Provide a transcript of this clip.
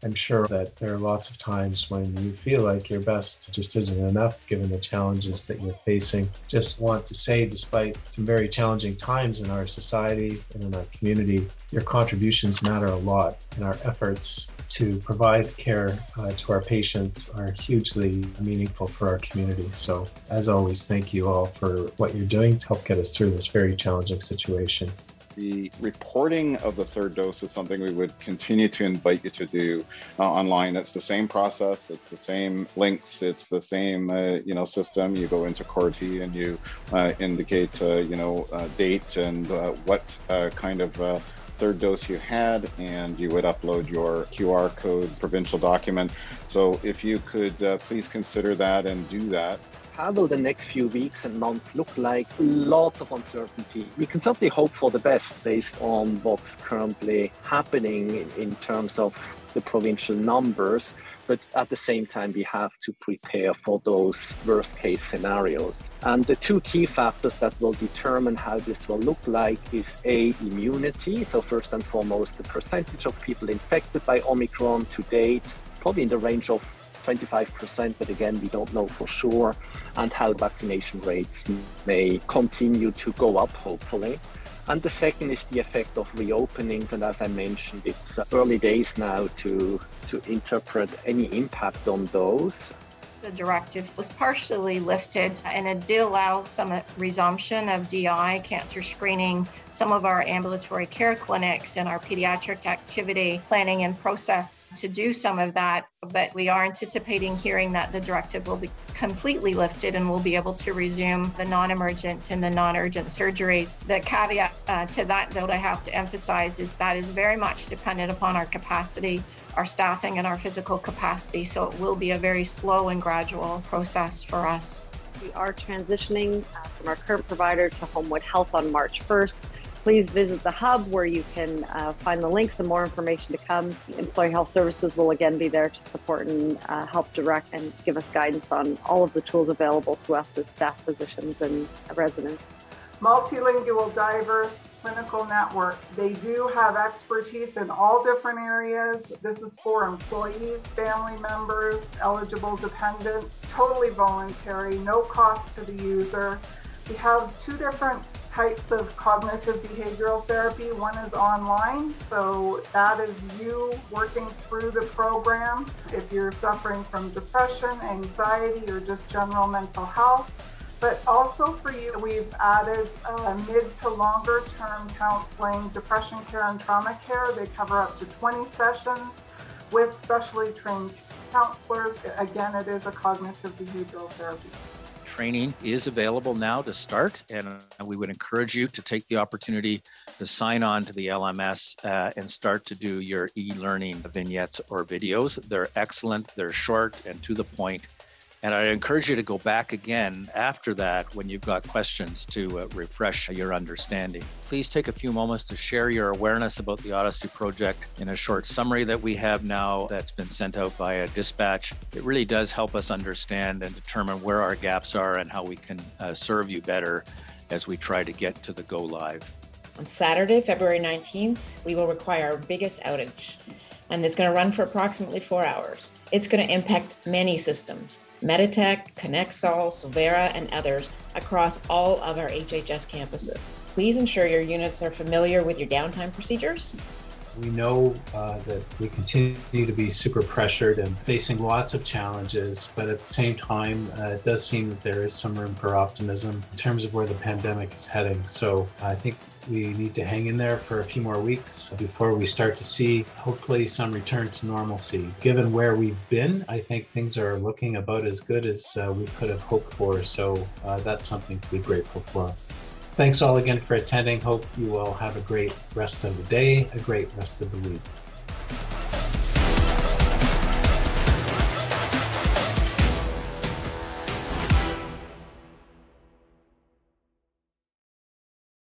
I'm sure that there are lots of times when you feel like your best just isn't enough given the challenges that you're facing. Just want to say, despite some very challenging times in our society and in our community, your contributions matter a lot, and our efforts to provide care to our patients are hugely meaningful for our community. So, as always, thank you all for what you're doing to help get us through this very challenging situation. The reporting of the third dose is something we would continue to invite you to do online. It's the same process, it's the same links, it's the same system. You go into Corti and you indicate date and what kind of third dose you had, and you would upload your QR code provincial document. So if you could please consider that and do that. How will the next few weeks and months look like? Lots of uncertainty. We can certainly hope for the best based on what's currently happening in terms of the provincial numbers, but at the same time, we have to prepare for those worst case scenarios. And the two key factors that will determine how this will look like is immunity. So first and foremost, the percentage of people infected by Omicron to date, probably in the range of 25%, but again, we don't know for sure, and how vaccination rates may continue to go up, hopefully. And the second is the effect of reopenings, and as I mentioned, it's early days now to interpret any impact on those. The directive was partially lifted, and it did allow some resumption of DI, cancer screening, some of our ambulatory care clinics and our pediatric activity planning and process to do some of that. But we are anticipating hearing that the directive will be completely lifted and we'll be able to resume the non-emergent and the non-urgent surgeries. The caveat to that, though, I have to emphasize is that is very much dependent upon our capacity, our staffing and our physical capacity. So it will be a very slow and gradual process for us. We are transitioning from our current provider to Homewood Health on March 1st. Please visit the hub where you can find the links and more information to come. Employee Health Services will again be there to support and help direct and give us guidance on all of the tools available to us as staff, physicians, and residents. Multilingual, diverse clinical network. They do have expertise in all different areas. This is for employees, family members, eligible dependents, totally voluntary, no cost to the user. We have two different types of cognitive behavioral therapy. One is online, so that is you working through the program. If you're suffering from depression, anxiety, or just general mental health. But also for you, we've added mid to longer term counseling, depression care and trauma care. They cover up to 20 sessions with specially trained counselors. Again, it is a cognitive behavioral therapy. Training is available now to start, and we would encourage you to take the opportunity to sign on to the LMS and start to do your e-learning vignettes or videos. They're excellent, they're short and to the point. And I encourage you to go back again after that when you've got questions to refresh your understanding. Please take a few moments to share your awareness about the Odyssey Project in a short summary that we have now that's been sent out via dispatch. It really does help us understand and determine where our gaps are and how we can serve you better as we try to get to the go live. On Saturday, February 19th, we will require our biggest outage, and it's going to run for approximately 4 hours. It's going to impact many systems, Meditech, Connexol, Silvera, and others across all of our HHS campuses. Please ensure your units are familiar with your downtime procedures. We know that we continue to be super pressured and facing lots of challenges, but at the same time, it does seem that there is some room for optimism in terms of where the pandemic is heading. So I think we need to hang in there for a few more weeks before we start to see, hopefully, some return to normalcy. Given where we've been, I think things are looking about as good as we could have hoped for. So that's something to be grateful for. Thanks all again for attending. Hope you all have a great rest of the day, a great rest of the week.